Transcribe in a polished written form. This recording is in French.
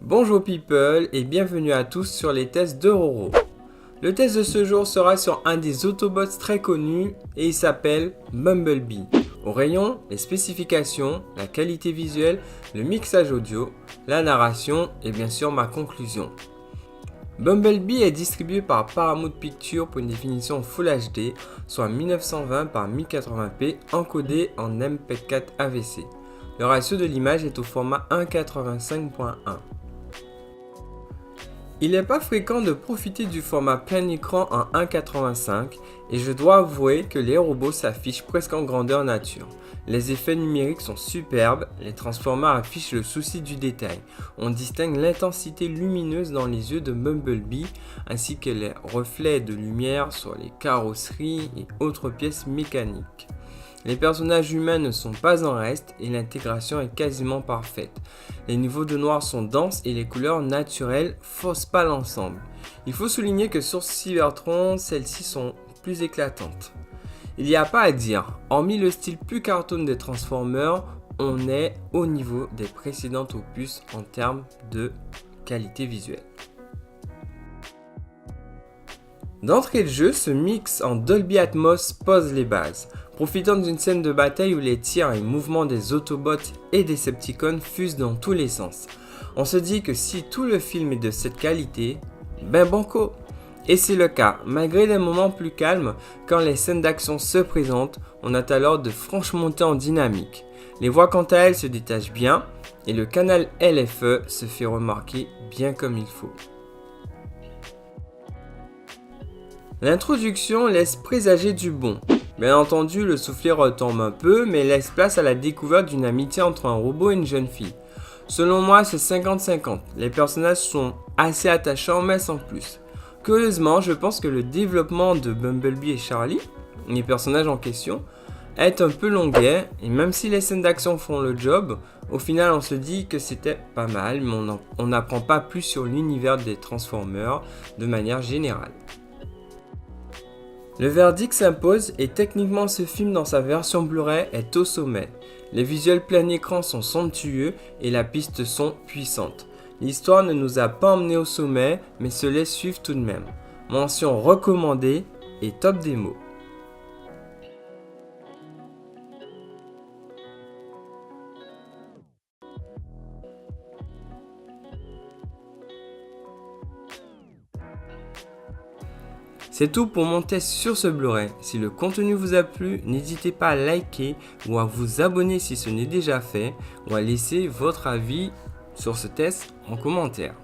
Bonjour people et bienvenue à tous sur les tests de Roro. Le test de ce jour sera sur un des Autobots très connus et il s'appelle Bumblebee. Au rayon, les spécifications, la qualité visuelle, le mixage audio, la narration et bien sûr ma conclusion. Bumblebee est distribué par Paramount Pictures pour une définition Full HD, soit 1920 par 1080p encodé en MPEG-4 AVC. Le ratio de l'image est au format 1.85.1. Il n'est pas fréquent de profiter du format plein écran en 1.85 et je dois avouer que les robots s'affichent presque en grandeur nature. Les effets numériques sont superbes, les transformers affichent le souci du détail. On distingue l'intensité lumineuse dans les yeux de Bumblebee ainsi que les reflets de lumière sur les carrosseries et autres pièces mécaniques. Les personnages humains ne sont pas en reste et l'intégration est quasiment parfaite. Les niveaux de noir sont denses et les couleurs naturelles faussent pas l'ensemble. Il faut souligner que sur Cybertron, celles-ci sont plus éclatantes. Il n'y a pas à dire, hormis le style plus cartoon des Transformers, on est au niveau des précédents opus en termes de qualité visuelle. D'entrée de jeu, ce mix en Dolby Atmos pose les bases. Profitant d'une scène de bataille où les tirs et mouvements des Autobots et des Decepticons fusent dans tous les sens. On se dit que si tout le film est de cette qualité, ben banco! Et c'est le cas, malgré des moments plus calmes, quand les scènes d'action se présentent, on a alors de franches montées en dynamique. Les voix quant à elles se détachent bien, et le canal LFE se fait remarquer bien comme il faut. L'introduction laisse présager du bon. Bien entendu, le soufflet retombe un peu, mais laisse place à la découverte d'une amitié entre un robot et une jeune fille. Selon moi, c'est 50-50. Les personnages sont assez attachants, mais sans plus. Curieusement, je pense que le développement de Bumblebee et Charlie, les personnages en question, est un peu longuet, et même si les scènes d'action font le job, au final on se dit que c'était pas mal, mais on n'apprend pas plus sur l'univers des Transformers de manière générale. Le verdict s'impose et techniquement ce film dans sa version Blu-ray est au sommet. Les visuels plein écran sont somptueux et la piste son puissante. L'histoire ne nous a pas emmenés au sommet mais se laisse suivre tout de même. Mention recommandée et top démo. C'est tout pour mon test sur ce Blu-ray. Si le contenu vous a plu, n'hésitez pas à liker ou à vous abonner si ce n'est déjà fait ou à laisser votre avis sur ce test en commentaire.